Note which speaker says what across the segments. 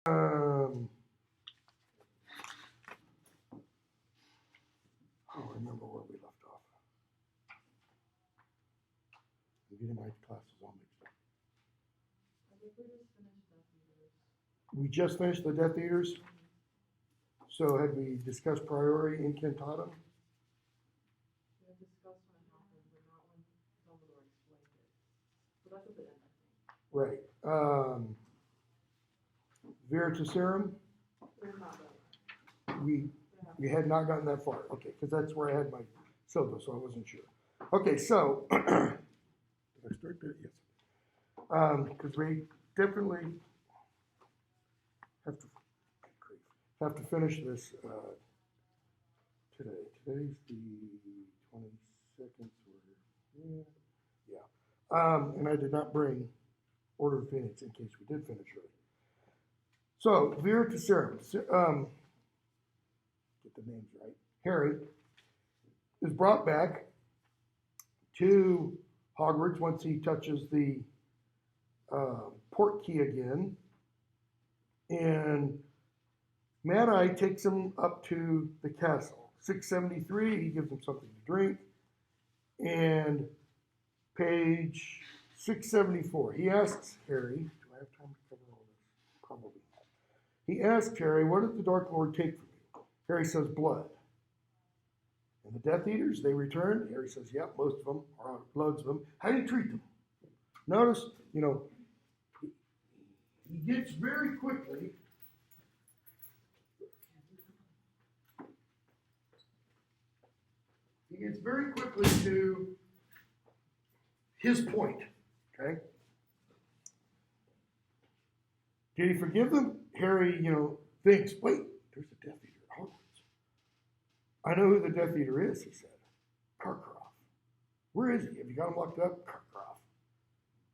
Speaker 1: I remember where we left off. I'm getting my classes all mixed up. We just finished the Death Eaters. So had we discussed priority incantatum?
Speaker 2: We have discussed when it happened, but not when Dumbledore explained it. So that's at the end, I think.
Speaker 1: Right. Veritaserum,
Speaker 2: We're not done.
Speaker 1: we had not gotten that far. Okay, because that's where I had my syllabus, so I wasn't sure. Okay, so did I start there? Yes. Because we definitely have to finish this today. Today's the 22nd. Yeah. And I did not bring Order of Phoenix in case we did finish early. So, Veritaserum, get the names right. Harry is brought back to Hogwarts once he touches the port key again. And Mad-Eye takes him up to the castle. 673, he gives him something to drink. And page 674, he asks Harry, do I have time to cover all this? Probably not. He asks Harry, what did the Dark Lord take from you? Harry says, blood. And the Death Eaters, they return. Harry says, yep, most of them, or loads of them. How do you treat them? Notice, he gets very quickly to his point, okay? Did he forgive them? Harry, thinks, wait, there's a Death Eater at Hogwarts. I know who the Death Eater is, he said. Karkaroff. Where is he? Have you got him locked up? Karkaroff.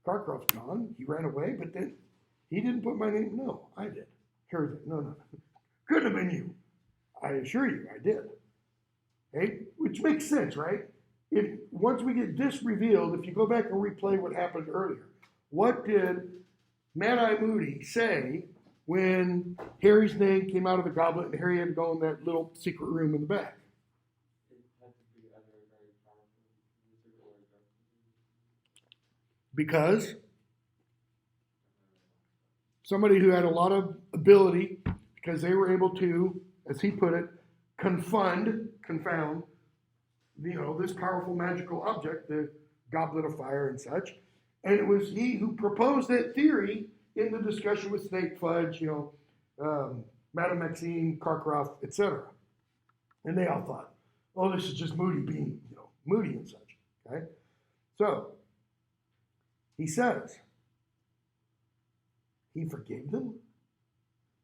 Speaker 1: Karkaroff's gone. He ran away, but then he didn't put my name. No, I did. Harry said, no. Couldn't have been you. I assure you, I did. Okay? Which makes sense, right? Once we get this revealed, if you go back and replay what happened earlier, what did Mad-Eye Moody say when Harry's name came out of the goblet and Harry had to go in that little secret room in the back? Because somebody who had a lot of ability, because they were able to, as he put it, confound, this powerful magical object, the goblet of fire and such. And it was he who proposed that theory in the discussion with Snape, Fudge, Madame Maxime, Karkaroff, etc. And they all thought, oh, this is just Moody being, Moody and such. Okay? So, he says, he forgave them?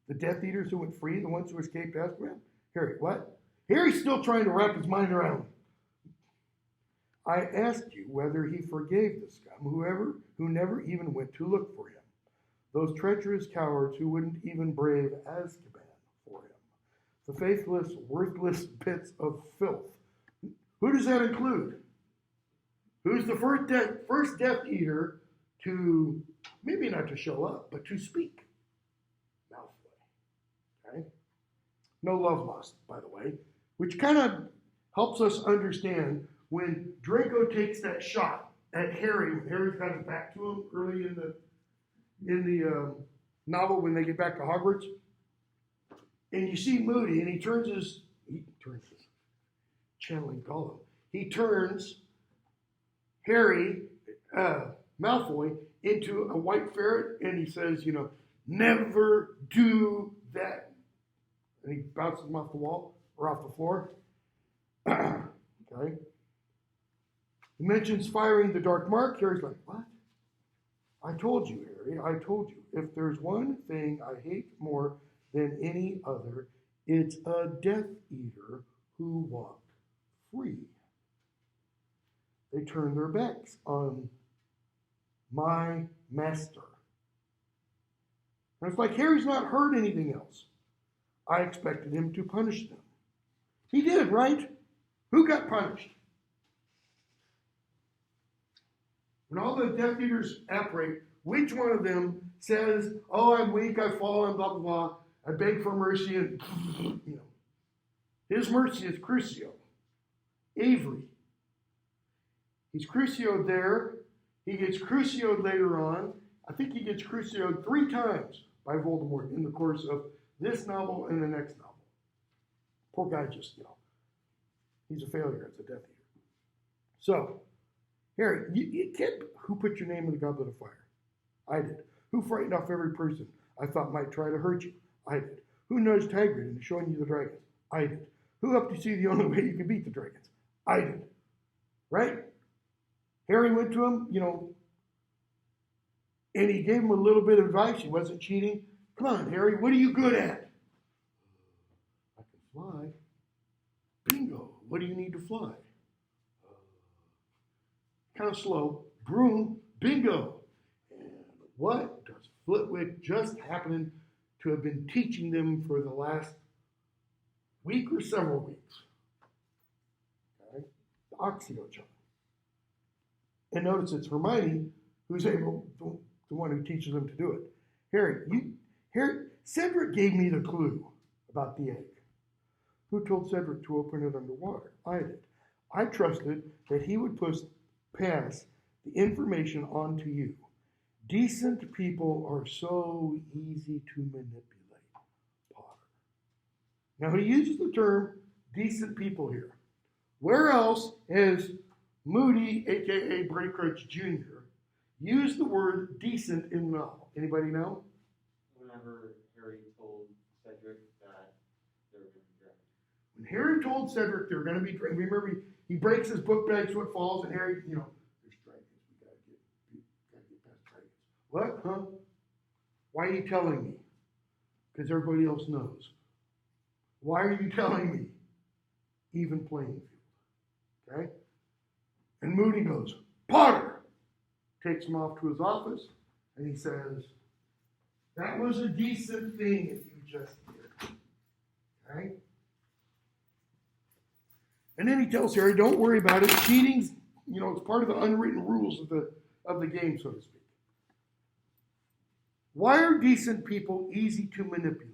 Speaker 1: The Death Eaters who went free, the ones who escaped Azkaban? Harry, what? Harry's still trying to wrap his mind around. I asked you whether he forgave the scum, who never even went to look for him. Those treacherous cowards who wouldn't even brave Azkaban for him. The faithless, worthless bits of filth. Who does that include? Who's the first Death Eater to, maybe not to show up, but to speak? Malfoy. Okay? No love lost, by the way, which kind of helps us understand when Draco takes that shot at Harry, when Harry's got his back to him early in the novel when they get back to Hogwarts, and you see Moody, and he turns channeling Gollum. He turns Harry, Malfoy, into a white ferret, and he says, never do that. And he bounces him off the wall, or off the floor. Okay. He mentions firing the Dark Mark. Harry's like, what? I told you, Harry, I told you. If there's one thing I hate more than any other, it's a Death Eater who walked free. They turned their backs on my master. And it's like Harry's not heard anything else. I expected him to punish them. He did, right? Who got punished? When all the Death Eaters apparate, which one of them says, oh, I'm weak, I've fallen, blah, blah, blah. I beg for mercy, and, you know. His mercy is Crucio. Avery. He's Crucioed there. He gets Crucioed later on. I think he gets Crucioed 3 times by Voldemort in the course of this novel and the next novel. Poor guy just, you know, he's a failure as a Death Eater. So, Harry, you can't, who put your name in the Goblet of Fire? I did. Who frightened off every person I thought might try to hurt you? I did. Who nudged Hagrid into showing you the dragons? I did. Who helped you see the only way you can beat the dragons? I did. Right? Harry went to him, you know, and he gave him a little bit of advice. He wasn't cheating. Come on, Harry, what are you good at? I can fly. Bingo. What do you need to fly? Kind of slow. Broom. Bingo. And what does Flitwick just happen to have been teaching them for the last week or several weeks? Okay. The Oxyocharm. And notice it's Hermione who's able, the one who teaches them to do it. Harry, Cedric gave me the clue about the egg. Who told Cedric to open it underwater? I did. I trusted that he would pass the information on to you. Decent people are so easy to manipulate, Potter. Now he uses the term decent people here. Where else has Moody, a.k.a. Braycrutch Jr., used the word decent in the novel? Anybody know?
Speaker 3: Whenever Harry told Cedric that they were going to be dragged.
Speaker 1: When Harry told Cedric they were going to be dragged, remember he breaks his book bag so it falls, and Harry, you know, there's dragons, we gotta get past dragons. What? Huh? Why are you telling me? Because everybody else knows. Why are you telling me? Even playing field. Okay? And Moody goes, Potter! Takes him off to his office, and he says, that was a decent thing that you just did. Okay? And then he tells Harry, don't worry about it. Cheating's, you know, it's part of the unwritten rules of the game, so to speak. Why are decent people easy to manipulate?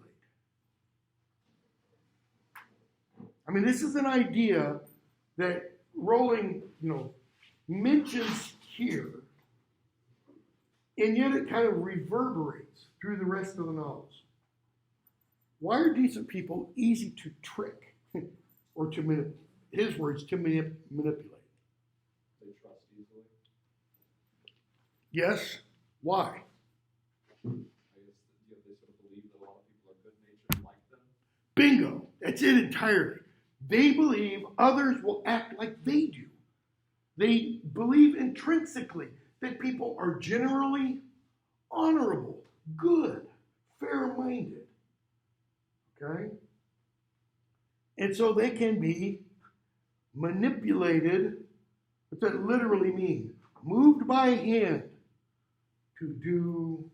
Speaker 1: I mean, this is an idea that Rowling, you know, mentions here, and yet it kind of reverberates through the rest of the novels. Why are decent people easy to trick or to manipulate? His words, to manipulate.
Speaker 3: They trust easily.
Speaker 1: Yes. Why?
Speaker 3: I guess they sort of believe that a lot of people are good-natured and like them.
Speaker 1: Bingo. That's it entirely. They believe others will act like they do. They believe intrinsically that people are generally honorable, good, fair-minded. Okay? And so they can be manipulated. What's that literally mean? Moved by hand to do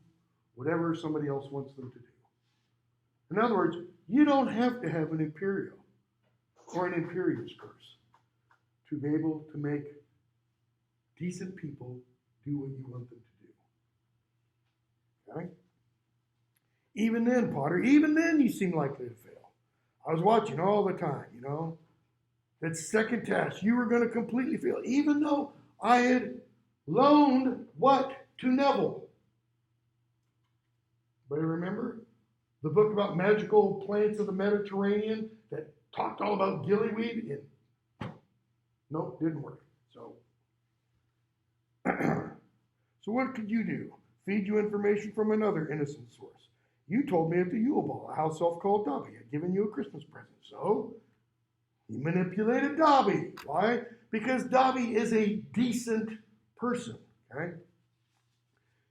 Speaker 1: whatever somebody else wants them to do. In other words, you don't have to have an imperial or an imperious curse to be able to make decent people do what you want them to do. Okay? Even then, Potter, even then you seem likely to fail. I was watching all the time, you know. That second test, you were going to completely fail, even though I had loaned what to Neville? But remember the book about magical plants of the Mediterranean that talked all about gillyweed? Nope, didn't work. So what could you do? Feed you information from another innocent source. You told me at the Yule Ball a house elf called Dobby had given you a Christmas present. So you manipulated Dobby. Why? Because Dobby is a decent person. Okay?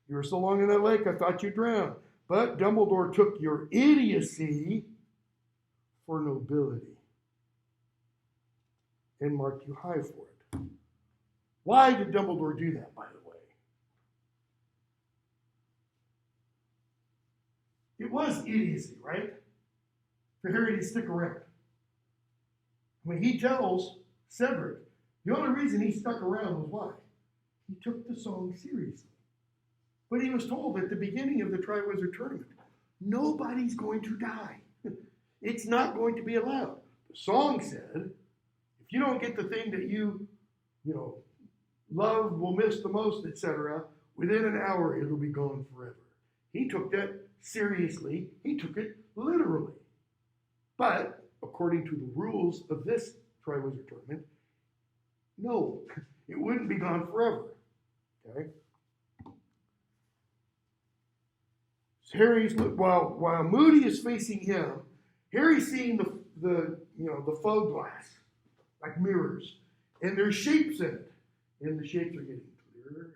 Speaker 1: You were so long in that lake, I thought you drowned. But Dumbledore took your idiocy for nobility and marked you high for it. Why did Dumbledore do that, by the way? It was idiocy, right? For Harry to stick around. When he tells Cedric, the only reason he stuck around was why? He took the song seriously. But he was told at the beginning of the Triwizard Tournament, nobody's going to die. It's not going to be allowed. The song said, if you don't get the thing that you love, will miss the most, etc., within an hour it'll be gone forever. He took that seriously. He took it literally. But according to the rules of this Triwizard Tournament, no, it wouldn't be gone forever. Okay. So Harry's while Moody is facing him, Harry's seeing the faux glass like mirrors, and there's shapes in it, and the shapes are getting clearer and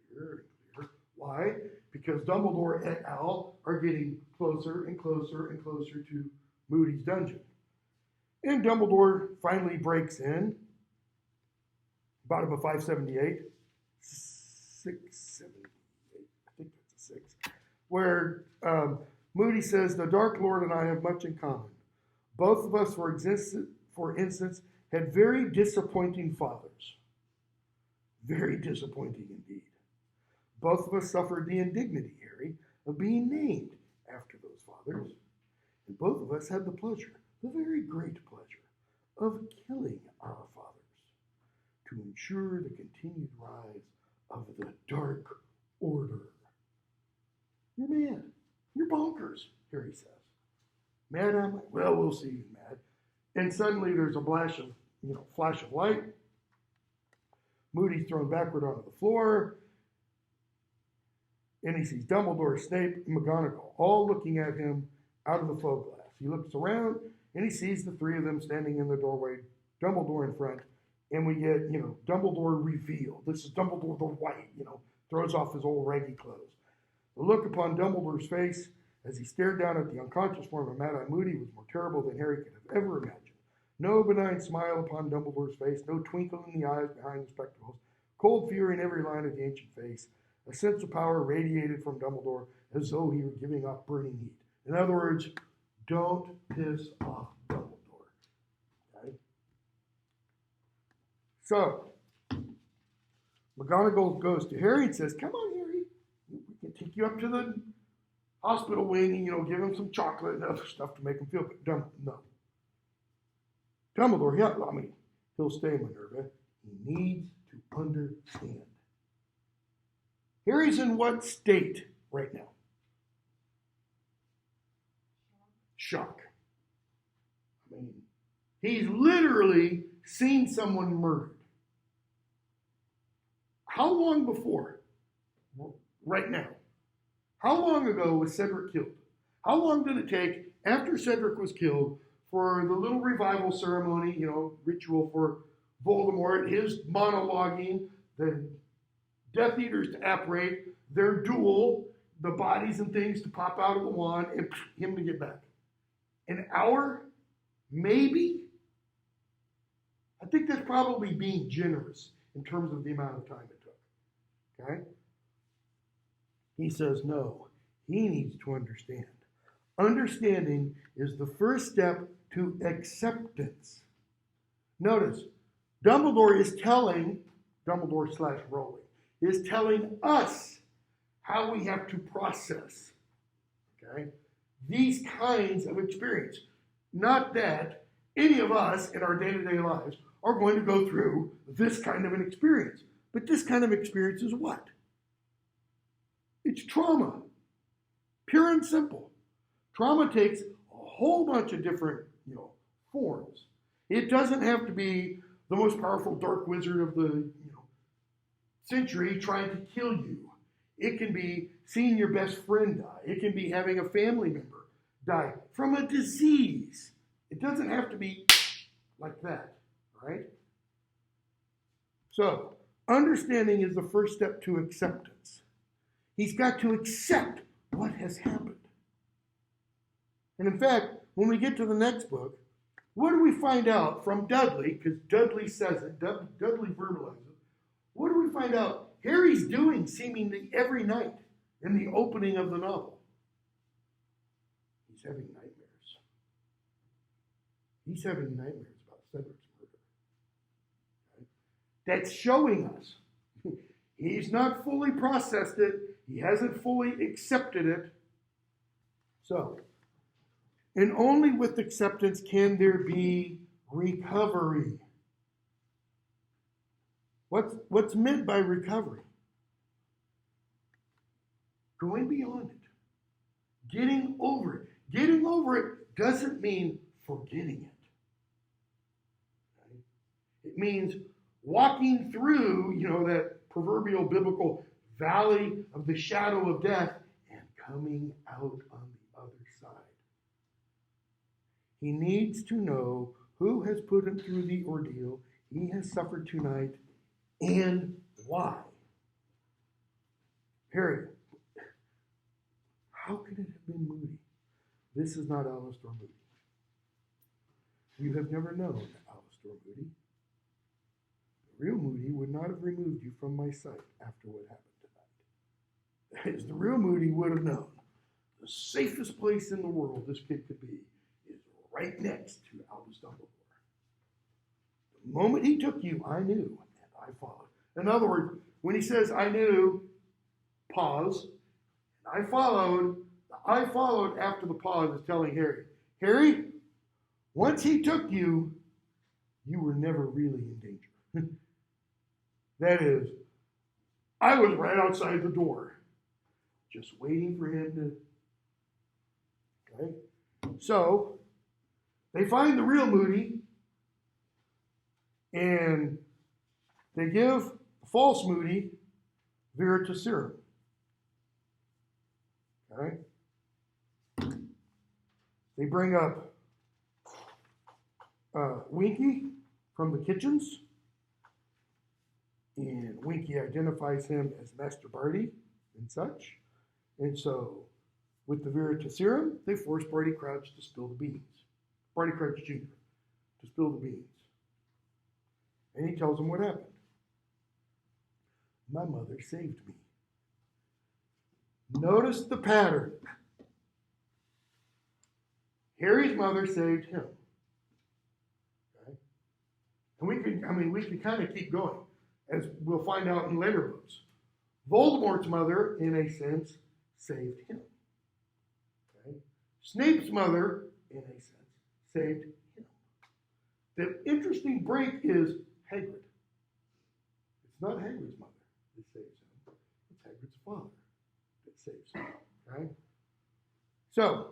Speaker 1: clearer and clearer. Why? Because Dumbledore et al. Are getting closer and closer and closer to Moody's dungeon. And Dumbledore finally breaks in, bottom of 578, 678, I think that's a 6, where Moody says, the Dark Lord and I have much in common. Both of us, for instance, had very disappointing fathers. Very disappointing indeed. Both of us suffered the indignity, Harry, of being named after those fathers. And both of us had the pleasure, the very great pleasure, of killing our fathers to ensure the continued rise of the Dark Order. You're mad. You're bonkers, Harry says. Mad, am I? Well, we'll see you mad. And suddenly there's a flash of light. Moody's thrown backward onto the floor. And he sees Dumbledore, Snape, and McGonagall all looking at him out of the faux glass. He looks around and he sees the three of them standing in the doorway, Dumbledore in front, and we get, Dumbledore revealed. This is Dumbledore the White, throws off his old raggy clothes. The look upon Dumbledore's face as he stared down at the unconscious form of Mad-Eye Moody was more terrible than Harry could have ever imagined. No benign smile upon Dumbledore's face, no twinkle in the eyes behind the spectacles, cold fear in every line of the ancient face. A sense of power radiated from Dumbledore as though he were giving off burning heat. In other words, don't piss off Dumbledore. Okay? So, McGonagall goes to Harry and says, come on, Harry. We can take you up to the hospital wing and, give him some chocolate and other stuff to make him feel good. No. Dumbledore, he'll stay, Minerva. He needs to understand. Harry's in what state right now? Shock. He's literally seen someone murdered. How long before? Right now. How long ago was Cedric killed? How long did it take after Cedric was killed for the little revival ceremony, ritual for Voldemort, his monologuing, the Death Eaters to apparate, their duel, the bodies and things to pop out of the wand, and him to get back? An hour? Maybe? I think that's probably being generous in terms of the amount of time it took. Okay? He says no. He needs to understand. Understanding is the first step to acceptance. Notice, Dumbledore is telling, Dumbledore/Rowling, is telling us how we have to process, okay, these kinds of experience. Not that any of us in our day-to-day lives are going to go through this kind of an experience. But this kind of experience is what? It's trauma. Pure and simple. Trauma takes a whole bunch of different, forms. It doesn't have to be the most powerful dark wizard of the, century trying to kill you. It can be seeing your best friend die. It can be having a family member die from a disease. It doesn't have to be like that, right? So, understanding is the first step to acceptance. He's got to accept what has happened. And in fact, when we get to the next book, what do we find out from Dudley? Because Dudley says it, Dudley verbalizes it. What do we find out Harry's doing seemingly every night in the opening of the novel? He's having nightmares. He's having nightmares about Cedric's murder. Okay? That's showing us he's not fully processed it. He hasn't fully accepted it. So, and only with acceptance can there be recovery. What's meant by recovery? Going beyond it. Getting over it. Getting over it doesn't mean forgetting it. Right? It means walking through, that proverbial biblical valley of the shadow of death and coming out on the other side. He needs to know who has put him through the ordeal he has suffered tonight and why. Harry, how could it have been Moody? This is not Alistair Moody. You have never known Alistair Moody. The real Moody would not have removed you from my sight after what happened tonight. That is, the real Moody would have known the safest place in the world this kid could be is right next to Albus Dumbledore. The moment he took you, I knew, and I followed. In other words, when he says, I knew, pause, and I followed after the pause is telling Harry, Harry, once he took you, you were never really in danger. That is, I was right outside the door, just waiting for him to, okay? So, they find the real Moody, and they give the false Moody Veritaserum. Okay? They bring up Winky from the kitchens, and Winky identifies him as Master Barty and such. And so, with the Veritaserum, they force Barty Crouch to spill the beans. Barty Crouch Jr. to spill the beans. And he tells him what happened. My mother saved me. Notice the pattern. Harry's mother saved him. Okay? And we can kind of keep going, as we'll find out in later books. Voldemort's mother, in a sense, saved him. Okay? Snape's mother, in a sense, saved him. The interesting break is Hagrid. It's not Hagrid's mother that saves him. It's Hagrid's father that saves him. Right? So,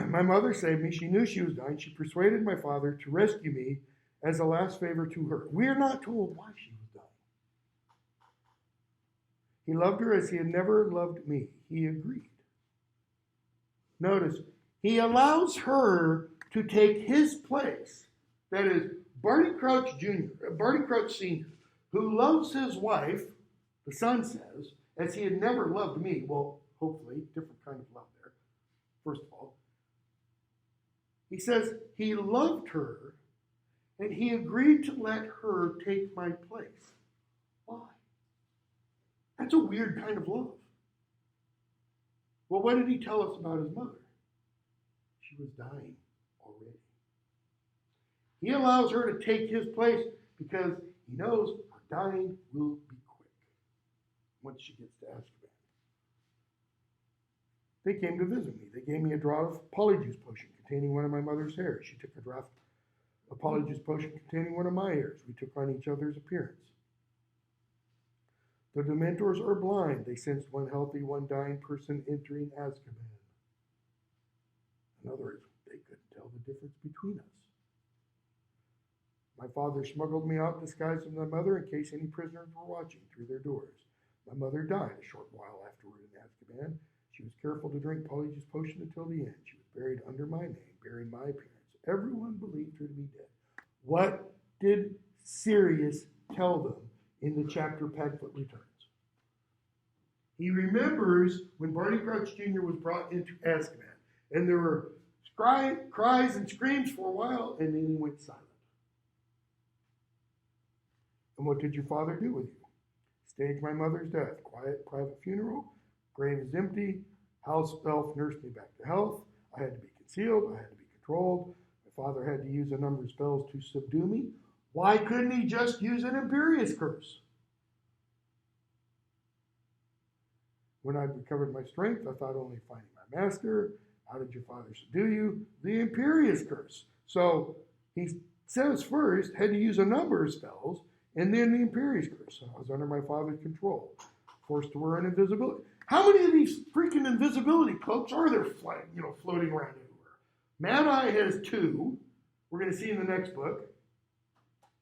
Speaker 1: my mother saved me. She knew she was dying. She persuaded my father to rescue me as a last favor to her. We're not told why she was dying. He loved her as he had never loved me. He agreed. Notice, he allows her to take his place. That is, Barty Crouch Sr., who loves his wife, the son says, as he had never loved me. Well, hopefully, different kind of love there, first of all. He says he loved her, and he agreed to let her take my place. Why? That's a weird kind of love. Well, what did he tell us about his mother? She was dying already. He allows her to take his place because he knows her dying will be quick once she gets to Azkaban. They came to visit me. They gave me a draught of Polyjuice potion containing one of my mother's hairs. She took a draught of Polyjuice potion containing one of my hairs. We took on each other's appearance. The Dementors are blind. They sensed one healthy, one dying person entering Azkaban. In other words, they couldn't tell the difference between us. My father smuggled me out disguised as my mother in case any prisoners were watching through their doors. My mother died a short while afterward in Azkaban. She was careful to drink Polyjuice potion until the end. She was buried under my name, bearing my appearance. Everyone believed her to be dead. What did Sirius tell them in the chapter Padfoot Returns? He remembers when Barty Crouch Jr. was brought into Azkaban, and there were cries and screams for a while, and then he went silent. And what did your father do with you? Stage my mother's death. Quiet, private funeral. Grave is empty. House elf nursed me back to health. I had to be concealed. I had to be controlled. My father had to use a number of spells to subdue me. Why couldn't he just use an Imperius curse? When I'd recovered my strength, I thought only of finding my master. How did your father subdue you? The Imperious curse. So he says first, had to use a number of spells, and then the Imperious curse. So I was under my father's control, forced to wear an invisibility. How many of these freaking invisibility cloaks are there floating around everywhere? Mad Eye has 2. We're going to see in the next book.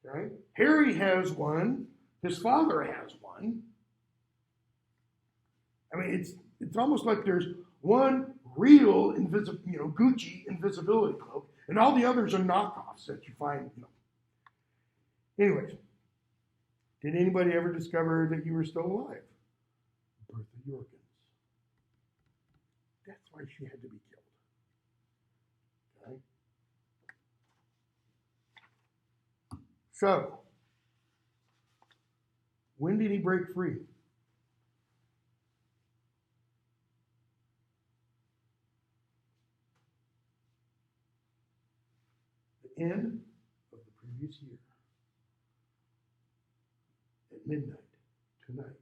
Speaker 1: Okay? Harry has 1. His father has 1. I mean, it's almost like there's one real Gucci invisibility cloak, and all the others are knockoffs that you find. Anyways, did anybody ever discover that you were still alive? Bertha Jorkins. That's why she had to be killed. Okay. So, when did he break free? The end of the previous year. At midnight, tonight,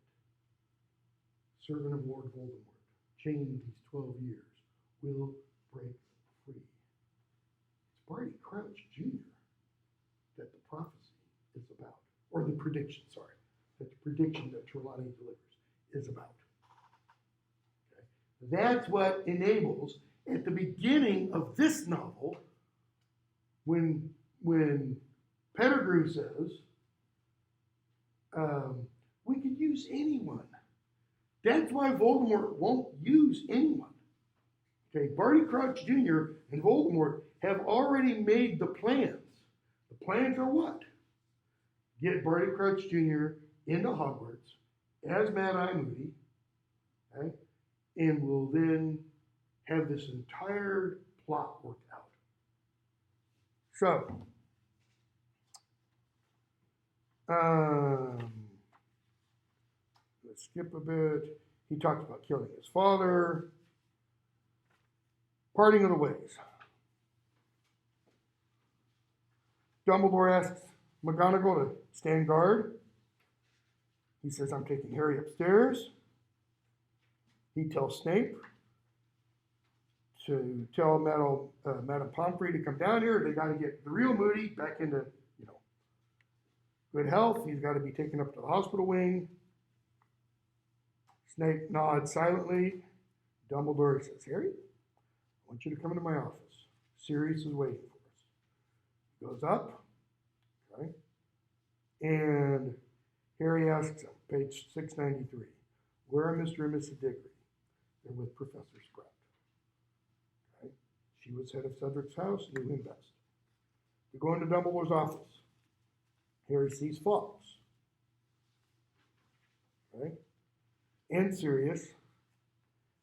Speaker 1: servant of Lord Voldemort, chained these 12 years, will break free. It's Barty Crouch Jr. that the prophecy is about, or the prediction, that the prediction that Trelawney delivers is about. Okay? That's what enables, at the beginning of this novel, when Pettigrew says, we could use anyone. That's why Voldemort won't use anyone. Okay, Barty Crouch Jr. and Voldemort have already made the plans. The plans are what? Get Barty Crouch Jr. into Hogwarts as Mad-Eye Moody, okay? And we'll then have this entire plot worked out. So, let's skip a bit. He talks about killing his father. Parting of the ways. Dumbledore asks McGonagall to stand guard. He says, I'm taking Harry upstairs. He tells Snape to tell Madame Pomfrey to come down here. They got to get the real Moody back into, good health. He's got to be taken up to the hospital wing. Snape nods silently. Dumbledore says, Harry, I want you to come into my office. Sirius is waiting for us. Goes up, okay, and Harry asks him, page 693, where are Mr. and Mrs. Diggory? They're with Professor Sprout. Okay. She was head of Cedric's house, knew him best. We go into Dumbledore's office. Harry sees Fawkes. Okay. And Sirius.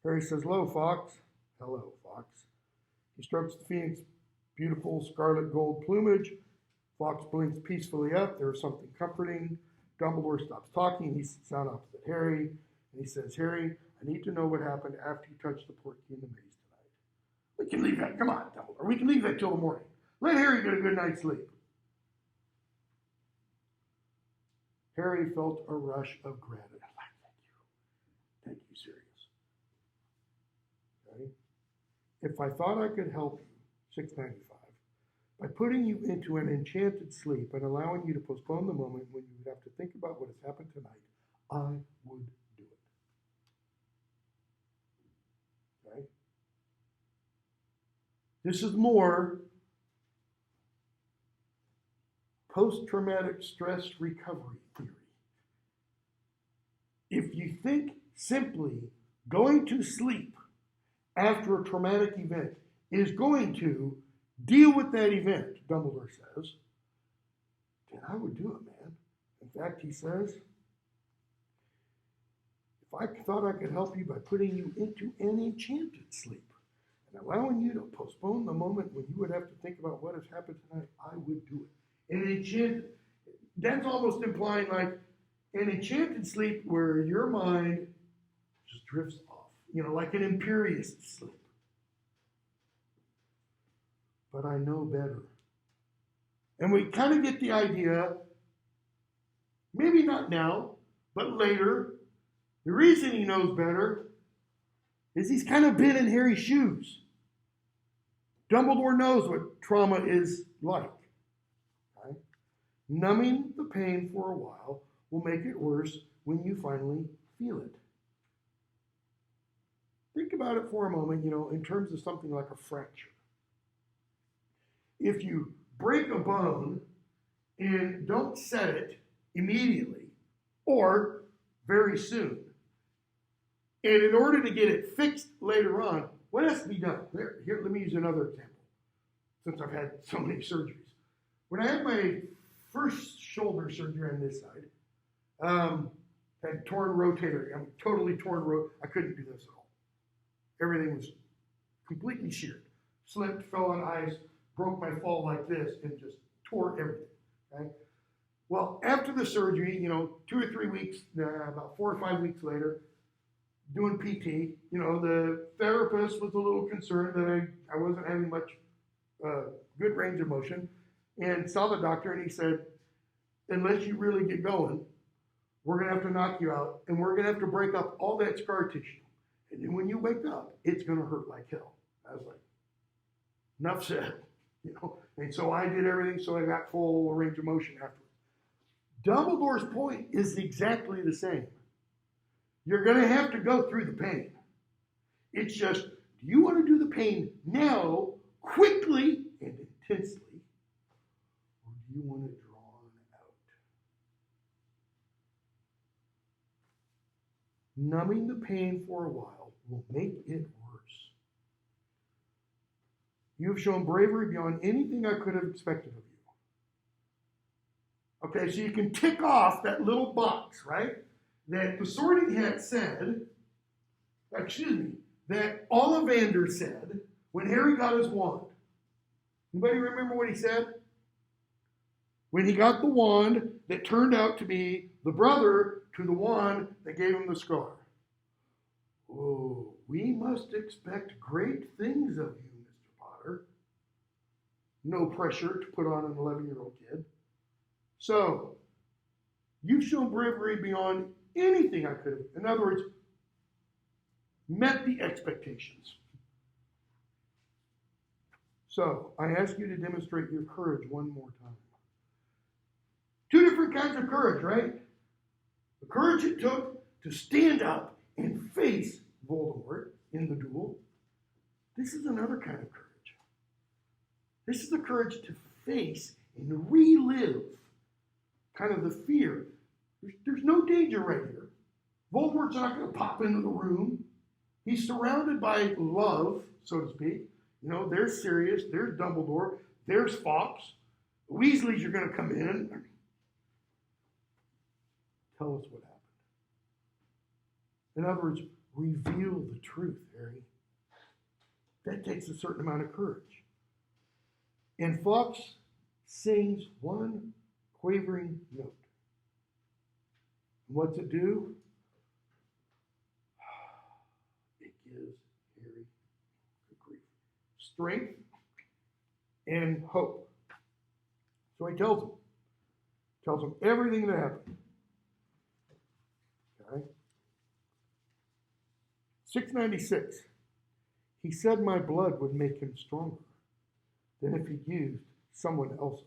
Speaker 1: Harry says, hello, Fawkes. Hello, Fawkes. He strokes the phoenix's beautiful scarlet gold plumage. Fawkes blinks peacefully up. There is something comforting. Dumbledore stops talking. He sits down opposite Harry, and he says, Harry, I need to know what happened after you touched the portkey in the maze tonight. We can leave that. Come on, Dumbledore. We can leave that till the morning. Let Harry get a good night's sleep. Harry felt a rush of gratitude. Thank you, Sirius. Okay? If I thought I could help you, 695, by putting you into an enchanted sleep and allowing you to postpone the moment when you would have to think about what has happened tonight, I would do it. Okay? This is more post-traumatic stress recovery theory. If you think simply going to sleep after a traumatic event is going to deal with that event, Dumbledore says, then I would do it, man. In fact, he says, if I thought I could help you by putting you into an enchanted sleep and allowing you to postpone the moment when you would have to think about what has happened tonight, I would do it. An enchanted, that's almost implying like an enchanted sleep where your mind just drifts off, like an imperious sleep. But I know better. And we kind of get the idea, maybe not now, but later, the reason he knows better is he's kind of been in Harry's shoes. Dumbledore knows what trauma is like. Okay? Numbing the pain for a while will make it worse when you finally feel it. Think about it for a moment, in terms of something like a fracture. If you break a bone and don't set it immediately or very soon, and in order to get it fixed later on, what has to be done? Here, let me use another example, since I've had so many surgeries. When I had my first shoulder surgery on this side, had torn rotator, totally torn I couldn't do this at all. Everything was completely sheared. Slipped, fell on ice, broke my fall like this, and just tore everything. Okay? Well, after the surgery, 2 or 3 weeks, about 4 or 5 weeks later, doing PT, the therapist was a little concerned that I wasn't having much good range of motion, and saw the doctor, and he said, unless you really get going, we're going to have to knock you out, and we're going to have to break up all that scar tissue. And then when you wake up, it's going to hurt like hell. I was like, enough said. And so I did everything so I got full range of motion afterwards. Dumbledore's point is exactly the same. You're going to have to go through the pain. It's just, do you want to do the pain now, quickly and intensely, or do you want it drawn out? Numbing the pain for a while will make it worse. You've shown bravery beyond anything I could have expected of you. Okay, so you can tick off that little box, right? That the Sorting Hat said, that Ollivander said when Harry got his wand. Anybody remember what he said? When he got the wand that turned out to be the brother to the wand that gave him the scar. Oh, we must expect great things of you, Mr. Potter. No pressure to put on an 11-year-old kid. So, you've shown bravery beyond anything I could have. In other words, met the expectations. So, I ask you to demonstrate your courage one more time. 2 different kinds of courage, right? The courage it took to stand up and face Voldemort in the duel. This is another kind of courage. This is the courage to face and relive kind of the fear. There's no danger right here. Voldemort's not going to pop into the room. He's surrounded by love, so to speak. There's Sirius, there's Dumbledore, there's Fox. The Weasleys are going to come in. Tell us what happened. In other words, reveal the truth, Harry. That takes a certain amount of courage. And Fox sings one quavering note. What's it do? It gives Harry strength and hope. So he tells him everything that happened. Okay. 696. He said my blood would make him stronger than if he used someone else's.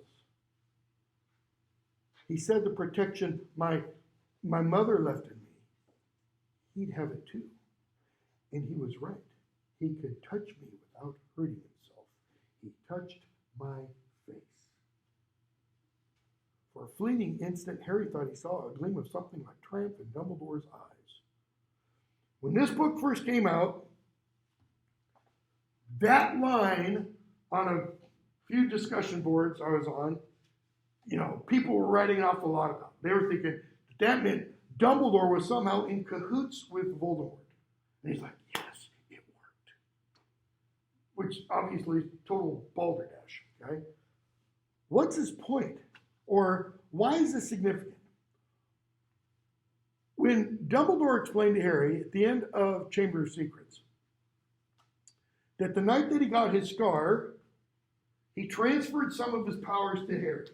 Speaker 1: He said the protection my mother left in me, he'd have it too. And he was right. He could touch me without hurting himself. He touched my face. For a fleeting instant, Harry thought he saw a gleam of something like triumph in Dumbledore's eyes. When this book first came out, that line on a few discussion boards I was on, people were writing an awful lot about. They were thinking that meant Dumbledore was somehow in cahoots with Voldemort. And he's like, yes, it worked. Which obviously is total balderdash, okay? What's his point? Or why is this significant? When Dumbledore explained to Harry at the end of Chamber of Secrets that the night that he got his scar, he transferred some of his powers to Harry.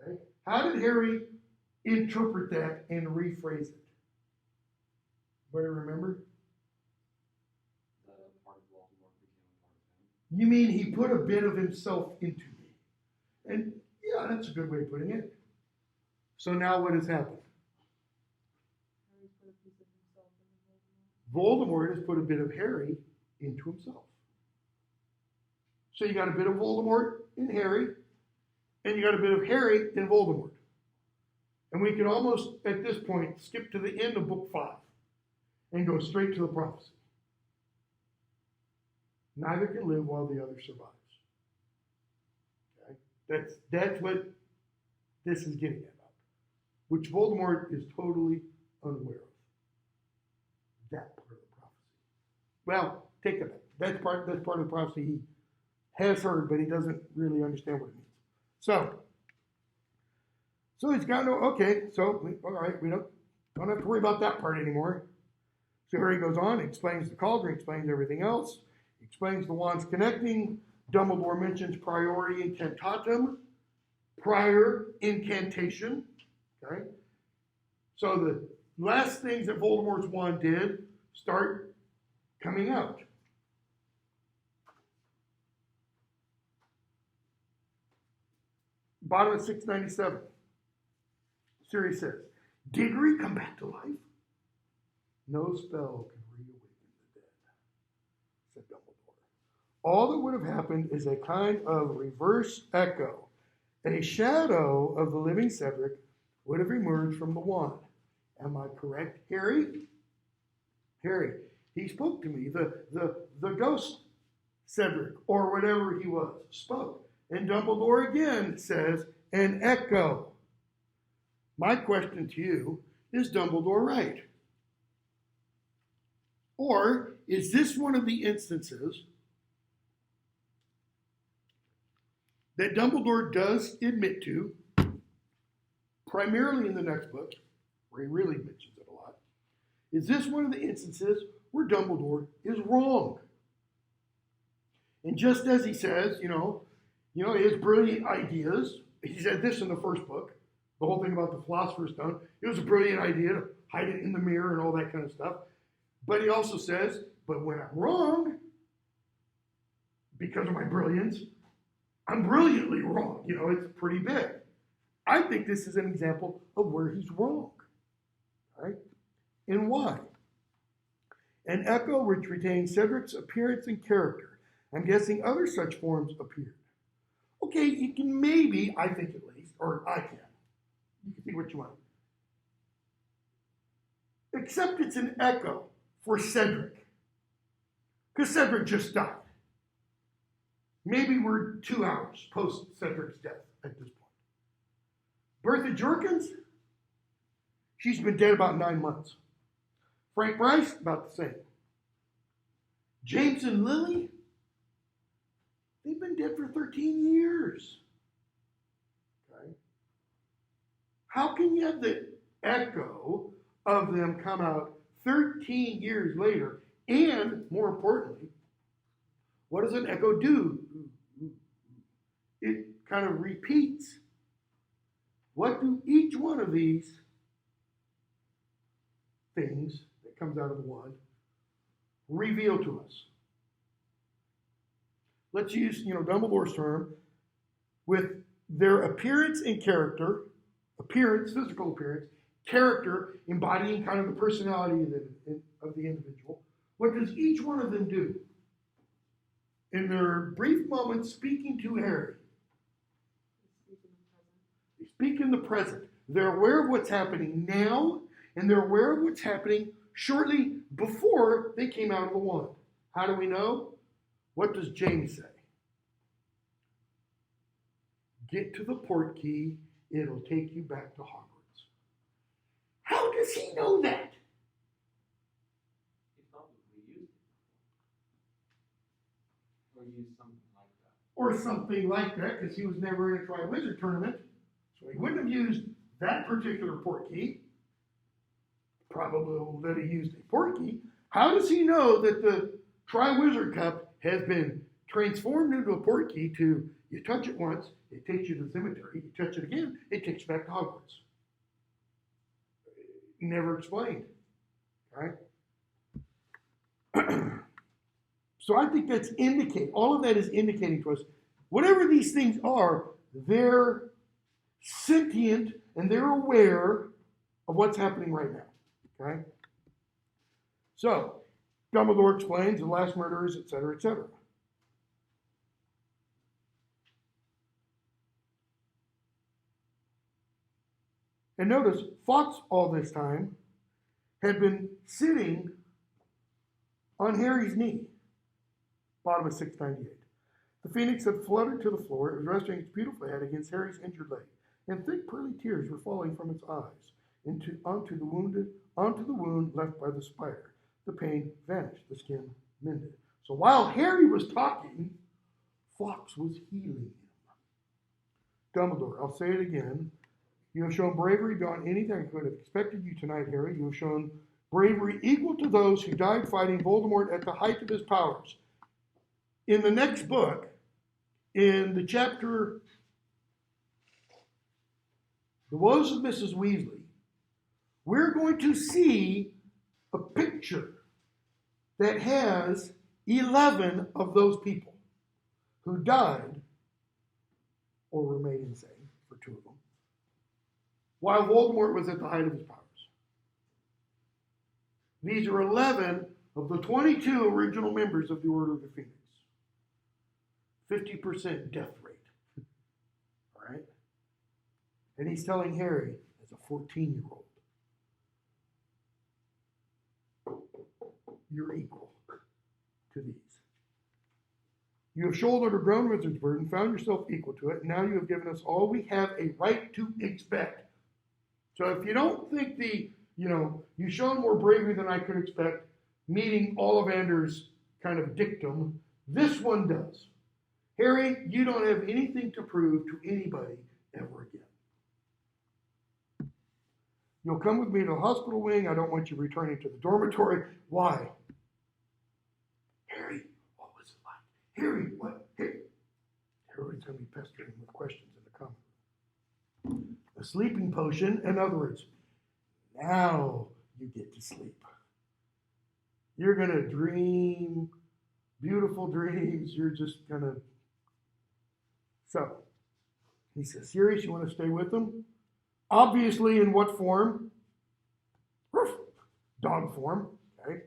Speaker 1: Okay? How did Harry interpret that and rephrase it? Anybody remember? You mean he put a bit of himself into me? And yeah, that's a good way of putting it. So now what has happened?
Speaker 2: Harry's put a piece of himself in Voldemort.
Speaker 1: Voldemort has put a bit of Harry into himself. So you got a bit of Voldemort in Harry, and you got a bit of Harry in Voldemort. And we can almost, at this point, skip to the end of book 5 and go straight to the prophecy. Neither can live while the other survives. Okay? That's what this is getting at, which Voldemort is totally unaware of. That part of the prophecy. Well, take it back. That's part of the prophecy he has heard, but he doesn't really understand what it means. So he's got okay, so all right, we don't have to worry about that part anymore. So Harry goes on, explains the cauldron, explains everything else, explains the wands connecting. Dumbledore mentions priori incantatem, prior incantation. Okay? So the last things that Voldemort's wand did start coming out. Bottom of 697. Sirius says, Diggory come back to life? No spell can reawaken the dead, said Dumbledore. All that would have happened is a kind of reverse echo. A shadow of the living Cedric would have emerged from the wand. Am I correct, Harry? Harry, he spoke to me. The ghost Cedric, or whatever he was, spoke. And Dumbledore again says, an echo. My question to you, is Dumbledore right? Or is this one of the instances that Dumbledore does admit to, primarily in the next book, where he really mentions it a lot? Is this one of the instances where Dumbledore is wrong? And just as he says, his brilliant ideas, he said this in the first book, the whole thing about the Philosopher's Stone, it was a brilliant idea to hide it in the mirror and all that kind of stuff. But he also says, but when I'm wrong, because of my brilliance, I'm brilliantly wrong. It's pretty big. I think this is an example of where he's wrong. Right? And why? An echo which retains Cedric's appearance and character. I'm guessing other such forms appeared. Okay, you can maybe, I think at least, or I can. You can think what you want. Except it's an echo for Cedric. Because Cedric just died. Maybe we're 2 hours post Cedric's death at this point. Bertha Jorkins, she's been dead about 9 months. Frank Bryce, about the same. James and Lily, they've been dead for 13 years. Okay? How can you have the echo of them come out 13 years later? And more importantly, what does an echo do? It kind of repeats. What do each one of these things that comes out of the wand reveal to us? Let's use, Dumbledore's term, with their appearance and character, appearance, physical appearance, character embodying kind of the personality of the individual. What does each one of them do? In their brief moments speaking to Harry, they speak in the present. They're aware of what's happening now, and they're aware of what's happening shortly before they came out of the wand. How do we know? What does James say? Get to the port key, it'll take you back to Hogwarts. How does he know that?
Speaker 3: He probably used it. Or used something like that.
Speaker 1: Or something like that, because he was never in a Triwizard tournament. So he wouldn't have used that particular port key. Probably that he used a port key. How does he know that the Triwizard Cup has been transformed into a port key to, you touch it once, it takes you to the cemetery. You touch it again, it takes you back to Hogwarts. Never explained. All right? So I think that's all of that is indicating to us, whatever these things are, they're sentient and they're aware of what's happening right now. Okay? So, Dumbledore explains the last murderers, etc., etc. And notice, Fawkes all this time had been sitting on Harry's knee, bottom of 698. The phoenix had fluttered to the floor. It was resting its beautiful head against Harry's injured leg, and thick pearly tears were falling from its eyes onto the wound left by the spider. The pain vanished, the skin mended. So while Harry was talking, Fawkes was healing him. Dumbledore, I'll say it again. You have shown bravery beyond anything I could have expected you tonight, Harry. You have shown bravery equal to those who died fighting Voldemort at the height of his powers. In the next book, in the chapter, The Woes of Mrs. Weasley, we're going to see a picture that has 11 of those people who died or were made insane, for 2 of them, while Voldemort was at the height of his powers. These are 11 of the 22 original members of the Order of the Phoenix. 50% death rate. All right? And he's telling Harry, as a 14-year-old, you're equal to these. You have shouldered a grown wizard's burden, found yourself equal to it, and now you have given us all we have a right to expect. So if you don't think you showed more bravery than I could expect, meeting Ollivander's kind of dictum, this one does. Harry, you don't have anything to prove to anybody ever again. You'll come with me to the hospital wing. I don't want you returning to the dormitory. Why? Harry, what was it like? Harry, what? Harry. Harry's going to be pestering him with questions in the comment. A sleeping potion, in other words, now you get to sleep. You're going to dream beautiful dreams. You're just going to... So, he says, Sirius, you want to stay with them? Obviously, in what form? Ruff, dog form. Okay.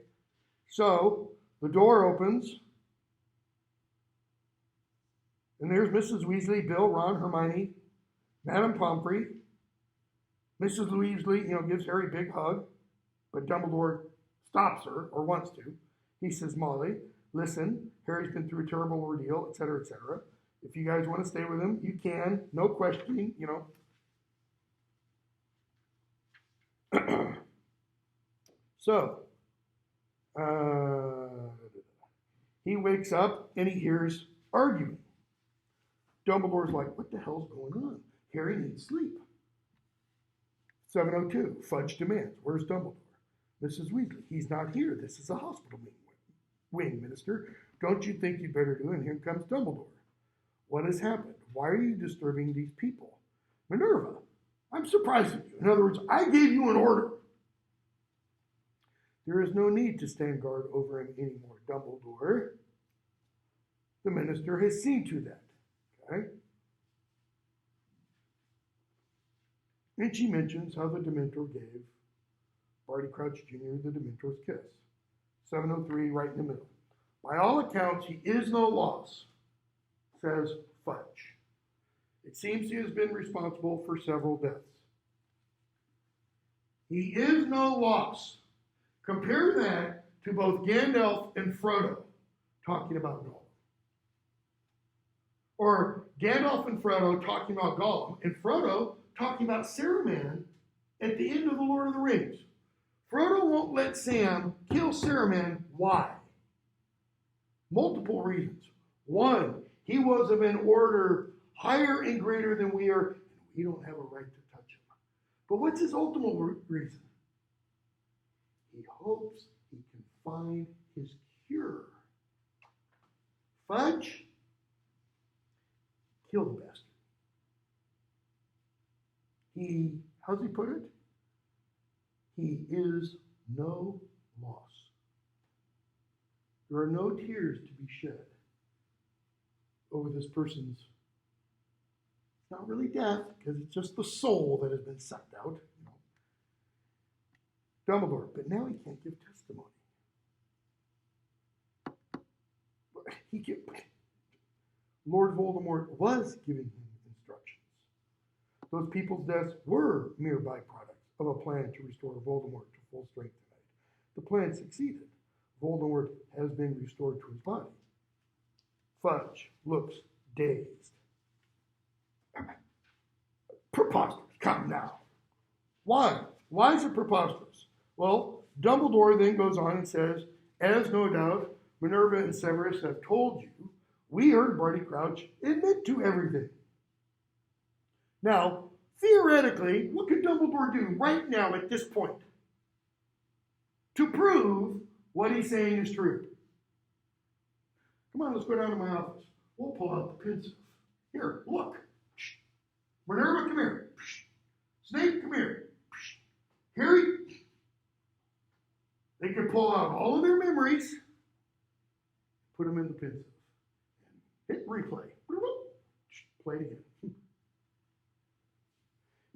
Speaker 1: So, the door opens, and there's Mrs. Weasley, Bill, Ron, Hermione, Madame Pomfrey. Mrs. Weasley, gives Harry a big hug, but Dumbledore stops her, or wants to. He says, Molly, listen, Harry's been through a terrible ordeal, etc., etc. If you guys want to stay with him, you can. No questioning, So, he wakes up and he hears arguing. Dumbledore's like, what the hell's going on? Harry needs sleep. 7:02, Fudge demands, where's Dumbledore? Mrs. Weasley, he's not here. This is a hospital wing, minister. Don't you think you'd better do it? And here comes Dumbledore. What has happened? Why are you disturbing these people? Minerva, I'm surprised at you. In other words, I gave you an order. There is no need to stand guard over him anymore, Dumbledore. The minister has seen to that. Okay? And she mentions how the Dementor gave Barty Crouch Jr. the Dementor's kiss. 7:03, right in the middle. By all accounts, he is no loss, says Fudge. It seems he has been responsible for several deaths. He is no loss. Compare that to both Gandalf and Frodo talking about Gollum. Or Gandalf and Frodo talking about Gollum, and Frodo talking about Saruman at the end of The Lord of the Rings. Frodo won't let Sam kill Saruman. Why? Multiple reasons. One, he was of an order higher and greater than we are, and we don't have a right to touch him. But what's his ultimate reason? He hopes he can find his cure. Fudge, kill the bastard. How's he put it? He is no loss. There are no tears to be shed over this person's, not really death, because it's just the soul that has been sucked out. Dumbledore, but now he can't give testimony. Lord Voldemort was giving him instructions. Those people's deaths were mere byproducts of a plan to restore Voldemort to full strength tonight. The plan succeeded. Voldemort has been restored to his body. Fudge looks dazed. Preposterous. Come now. Why? Why is it preposterous? Well, Dumbledore then goes on and says, as no doubt Minerva and Severus have told you, we heard Barty Crouch admit to everything. Now, theoretically, what could Dumbledore do right now at this point to prove what he's saying is true? Come on, let's go down to my office. We'll pull out the pencil. Here, look. Minerva, come here. Snape, come here. Harry. They can pull out all of their memories, put them in the pencil. Hit replay. Play it again.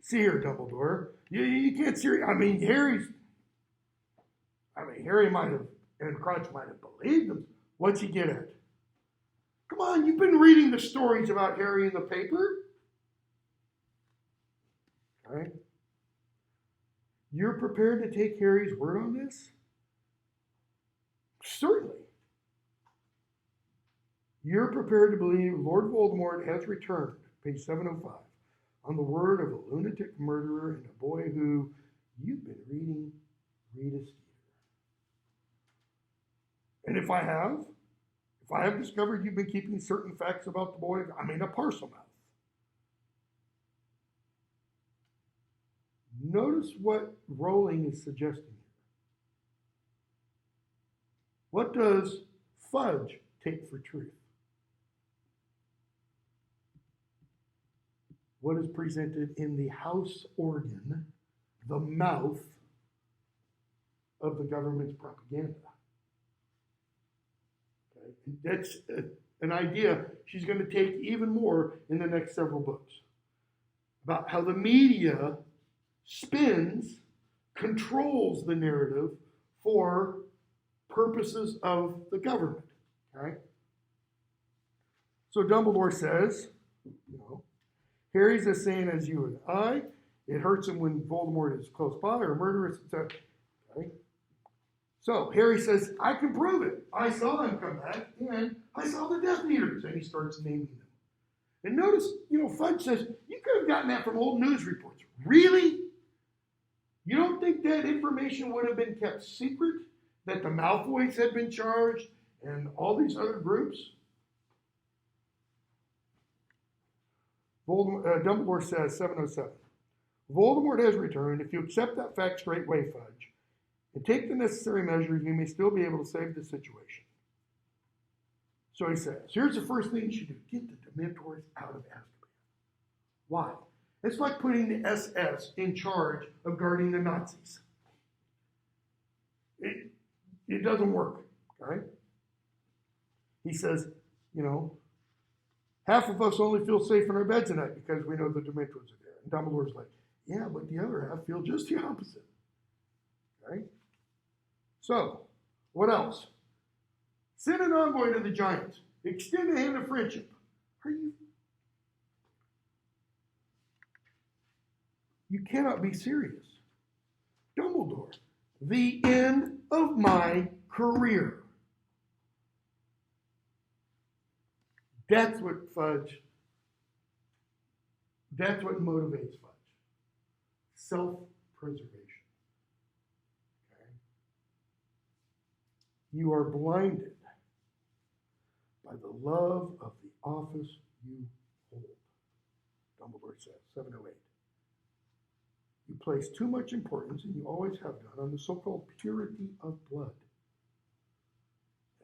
Speaker 1: See here, Dumbledore. You can't see. Harry might have, and Crouch might have believed him. What's he get at? Come on, you've been reading the stories about Harry in the paper. All right. You're prepared to take Harry's word on this? Certainly. You're prepared to believe Lord Voldemort has returned, page 705, on the word of a lunatic murderer and a boy who you've been reading Rita's Theater. And if I have discovered you've been keeping certain facts about the boy, a parcel mouth. Notice what Rowling is suggesting here. What does Fudge take for truth? What is presented in the house organ, the mouth of the government's propaganda. Okay? That's an idea she's going to take even more in the next several books, about how the media spins, controls the narrative for purposes of the government. Okay? So Dumbledore says, Harry's as sane as you and I. It hurts him when Voldemort is close by or murderous, etc. Okay? So Harry says, I can prove it. I saw him come back, and I saw the Death Eaters. And he starts naming them. And notice, Fudge says, you could have gotten that from old news reports. Really? You don't think that information would have been kept secret? That the Malfoys had been charged and all these other groups? Dumbledore says, 707, Voldemort has returned. If you accept that fact straightway, Fudge, and take the necessary measures, you may still be able to save the situation. So he says, here's the first thing you should do. Get the Dementors out of Azkaban. Why? It's like putting the SS in charge of guarding the Nazis. It doesn't work, okay? He says, half of us only feel safe in our beds at night because we know the Dementors are there. And Dumbledore's like, yeah, but the other half feel just the opposite. Okay? So, what else? Send an envoy to the Giants. Extend a hand of friendship. You cannot be serious. Dumbledore, the end of my career. That's what motivates Fudge. Self-preservation. Okay? You are blinded by the love of the office you hold. Dumbledore says, 708. You place too much importance, and you always have done, on the so-called purity of blood.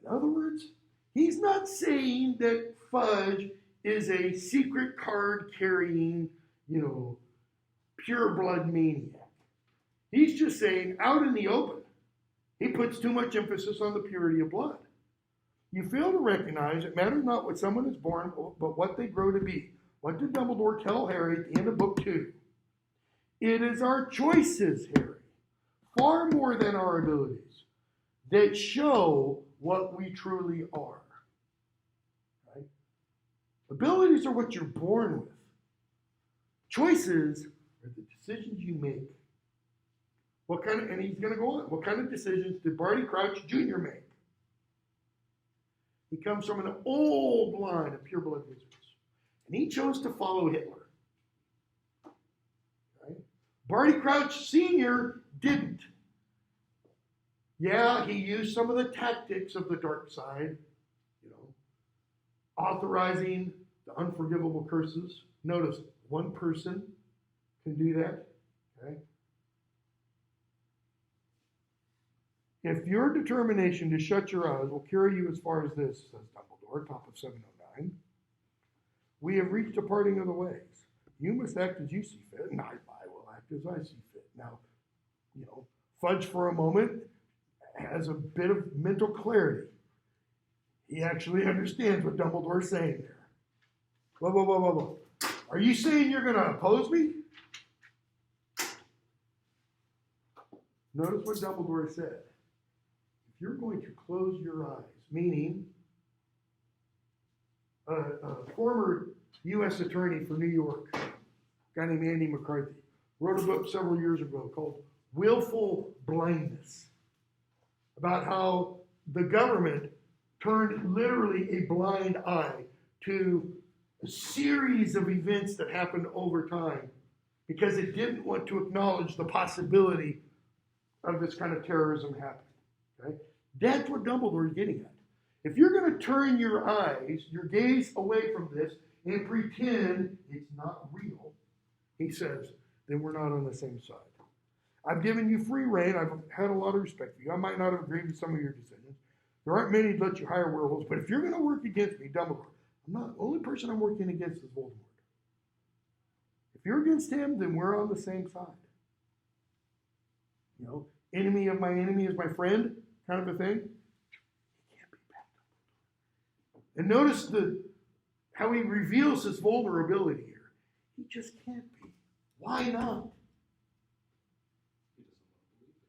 Speaker 1: In other words, he's not saying that Fudge is a secret card-carrying, pure blood maniac. He's just saying, out in the open, he puts too much emphasis on the purity of blood. You fail to recognize it matters not what someone is born, but what they grow to be. What did Dumbledore tell Harry at the end of book 2? It is our choices, Harry, far more than our abilities, that show what we truly are. Right? Abilities are what you're born with. Choices are the decisions you make. And he's going to go on. What kind of decisions did Barty Crouch Jr. make? He comes from an old line of pureblood wizards. And he chose to follow Hitler. Right? Barty Crouch Sr. didn't. Yeah, he used some of the tactics of the dark side, authorizing the unforgivable curses. Notice, one person can do that. Okay? If your determination to shut your eyes will carry you as far as this, says Dumbledore, top of 709, we have reached a parting of the ways. You must act as you see fit, and I will act as I see fit. Now, Fudge for a moment has a bit of mental clarity. He actually understands what Dumbledore's saying there. Whoa. Are you saying you're going to oppose me? Notice what Dumbledore said. If you're going to close your eyes, meaning a former U.S. attorney for New York, a guy named Andy McCarthy, wrote a book several years ago called Willful Blindness, about how the government turned literally a blind eye to a series of events that happened over time because it didn't want to acknowledge the possibility of this kind of terrorism happening. Okay? That's what Dumbledore is getting at. If you're going to turn your eyes, your gaze away from this and pretend it's not real, he says, then we're not on the same side. I've given you free rein. I've had a lot of respect for you. I might not have agreed with some of your decisions. There aren't many that let you hire werewolves, but if you're going to work against me, Dumbledore, I'm not the only person I'm working against is Voldemort. If you're against him, then we're on the same side. Enemy of my enemy is my friend, kind of a thing. He can't be bad. And notice how he reveals his vulnerability here. He just can't be. Why not?
Speaker 3: He doesn't want to believe it.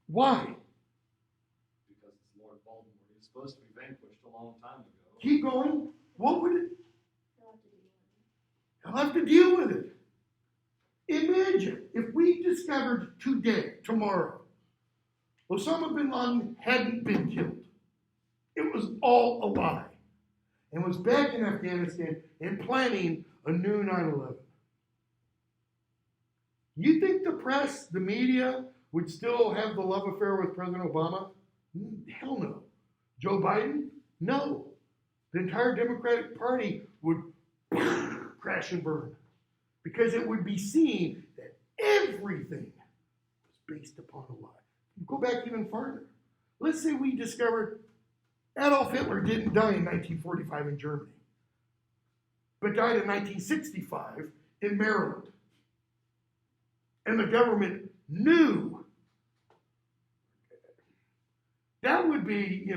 Speaker 1: Why?
Speaker 3: Because it's Lord Voldemort. He's supposed to be vanquished a long time ago.
Speaker 1: Keep going. What would it? He'll have to deal with it. Imagine if we discovered today, tomorrow, Osama bin Laden hadn't been killed. It was all a lie. And was back in Afghanistan and planning a new 9/11. You think the press, the media, would still have the love affair with President Obama? Hell no. Joe Biden? No. The entire Democratic Party would crash and burn. Because it would be seen that everything was based upon a lie. Go back even farther. Let's say we discovered Adolf Hitler didn't die in 1945 in Germany, but died in 1965 in Maryland. And the government knew. That would be,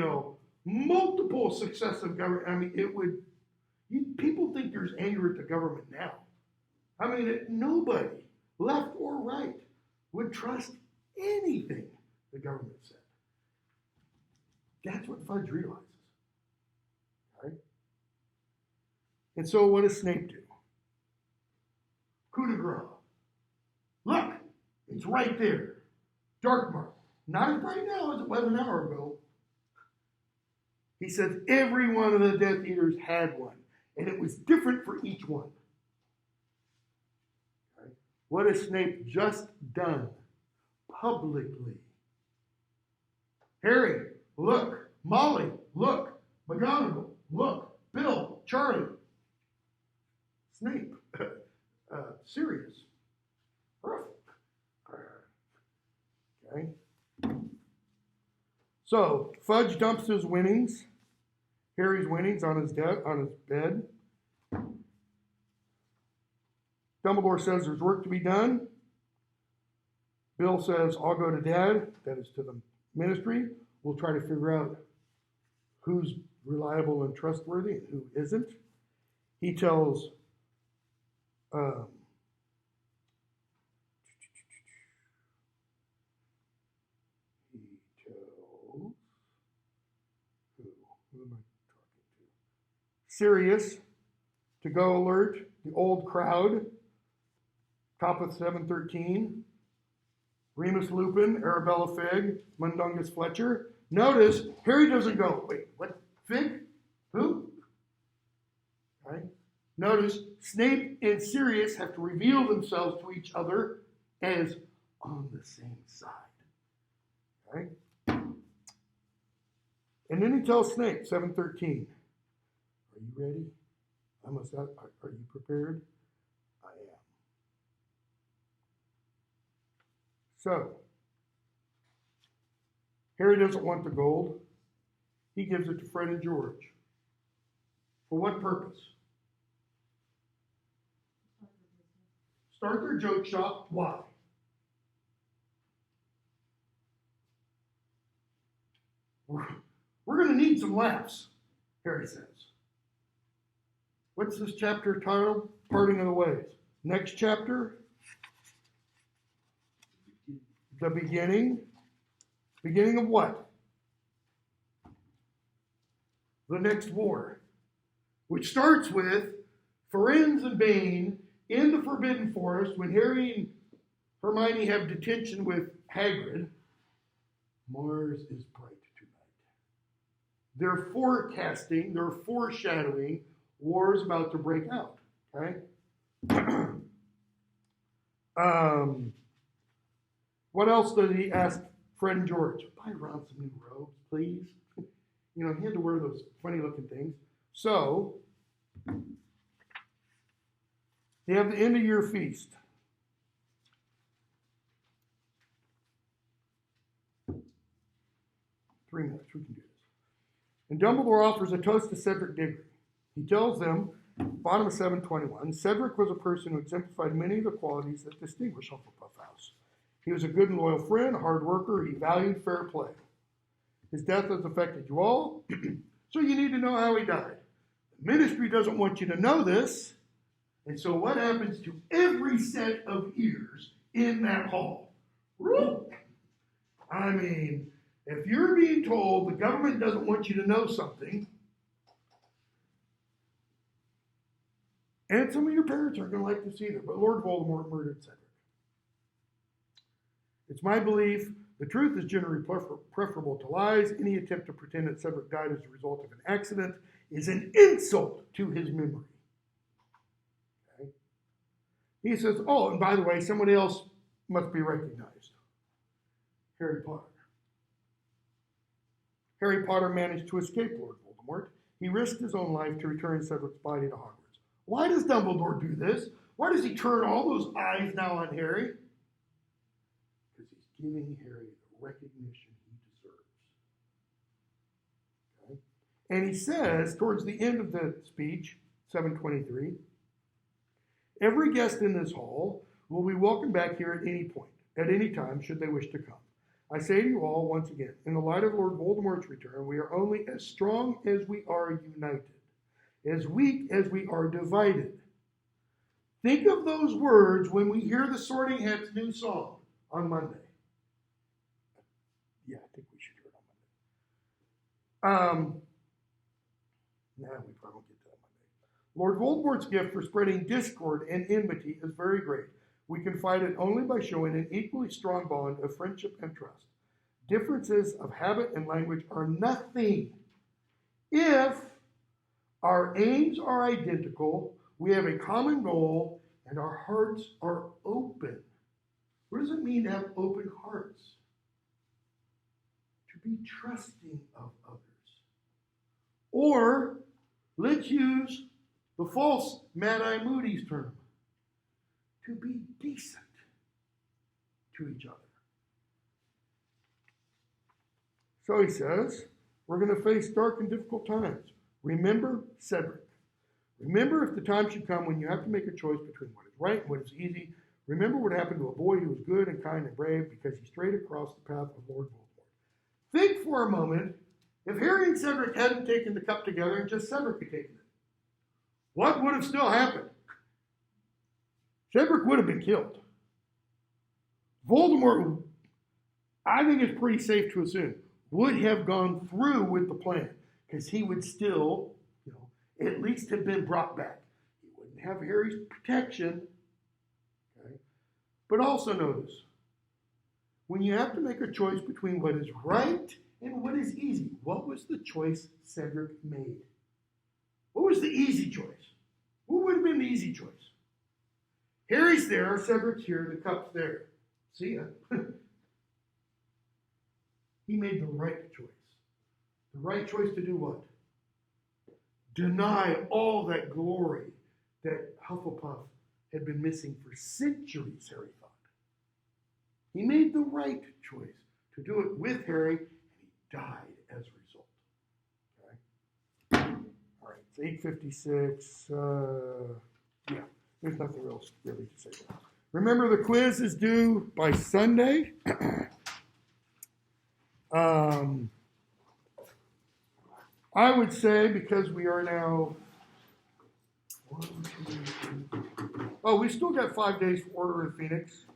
Speaker 1: multiple successive government. I mean, it would, people think there's anger at the government now. I mean, nobody, left or right, would trust anything the government said. That's what Fudge realizes. Right? And so what does Snape do? Coup de grace. Look, it's right there. Dark mark. Not as bright now as it was an hour ago. He says every one of the Death Eaters had one, and it was different for each one. Right? What has Snape just done publicly? Harry, look. Molly, look. McGonagall, look. Bill, Charlie. Snape, Sirius. Okay. So, Fudge dumps his winnings, Harry's winnings, on his bed. Dumbledore says there's work to be done. Bill says, I'll go to Dad, that is to the ministry. We'll try to figure out who's reliable and trustworthy and who isn't. He tells who am I talking to? Sirius to go alert the old crowd, top of 713, Remus Lupin, Arabella Fig, Mundungus Fletcher. Notice, Harry doesn't go, wait, what? Fig? Who? Okay. Notice, Snape and Sirius have to reveal themselves to each other as on the same side. Okay? And then he tells Snape, 713, are you ready? Are you prepared? I am. So, Harry doesn't want the gold. He gives it to Fred and George. For what purpose? Start their joke shop. Why? We're going to need some laughs, Harry says. What's this chapter titled? Parting of the Ways. Next chapter, the beginning. Beginning of what? The next war, which starts with Firenze and Bane in the Forbidden Forest when Harry and Hermione have detention with Hagrid. Mars is bright tonight. They're forecasting, they're foreshadowing wars about to break out. Okay? What else does he ask Fred and George? Buy Ron some new robes, please. You know, he had to wear those funny looking things. So, they have the end of year feast. 3 minutes, we can do this. And Dumbledore offers a toast to Cedric Diggory. He tells them, bottom of 721, Cedric was a person who exemplified many of the qualities that distinguish Hufflepuff House. He was a good and loyal friend, a hard worker. He valued fair play. His death has affected you all, so you need to know how he died. The ministry doesn't want you to know this, and so what happens to every set of ears in that hall? I mean, if you're being told the government doesn't want you to know something, and some of your parents aren't going to like this either, but Lord Voldemort murdered Cedric. It's my belief the truth is generally preferable to lies. Any attempt to pretend that Cedric died as a result of an accident is an insult to his memory. Okay? He says, oh, and by the way, someone else must be recognized. Harry Potter. Harry Potter managed to escape Lord Voldemort. He risked his own life to return Cedric's body to Hogwarts. Why does Dumbledore do this? Why does he turn all those eyes now on Harry? Because he's giving Harry the recognition he deserves. Okay? And he says, towards the end of the speech, 723, every guest in this hall will be welcome back here at any point, at any time, should they wish to come. I say to you all once again, in the light of Lord Voldemort's return, we are only as strong as we are united, as weak as we are divided. Think of those words when we hear the Sorting Hat's new song on Monday. Yeah, I think we should hear it on Monday. We probably won't get to that Monday. Lord Voldemort's gift for spreading discord and enmity is very great. We can fight it only by showing an equally strong bond of friendship and trust. Differences of habit and language are nothing. If our aims are identical, we have a common goal, and our hearts are open. What does it mean to have open hearts? To be trusting of others. Or, let's use the false Mad-Eye Moody's term, to be decent to each other. So he says, we're going to face dark and difficult times. Remember Cedric. Remember if the time should come when you have to make a choice between what is right and what is easy. Remember what happened to a boy who was good and kind and brave because he strayed across the path of Lord Voldemort. Think for a moment If Harry and Cedric hadn't taken the cup together and just Cedric had taken it, what would have still happened? Cedric would have been killed. Voldemort, I think it's pretty safe to assume, would have gone through with the plan because he would still, at least have been brought back. He wouldn't have Harry's protection. Okay? But also notice, when you have to make a choice between what is right and what is easy, what was the choice Cedric made? What was the easy choice? What would have been the easy choice? Harry's there, Cedric's here, the cup's there. See ya. He made the right choice. The right choice to do what? Deny all that glory that Hufflepuff had been missing for centuries, Harry thought. He made the right choice to do it with Harry, and he died as a result. Okay? All right, it's 8:56. Yeah, there's nothing else really to say about it. Remember, the quiz is due by Sunday. I would say, because we are now, we still got 5 days for Order of the Phoenix.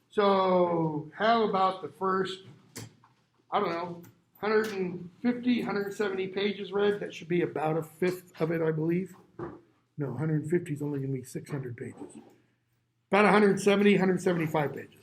Speaker 1: So how about the first, 150, 170 pages read? That should be about a fifth of it, I believe. No, 150 is only going to be 600 pages. About 170, 175 pages.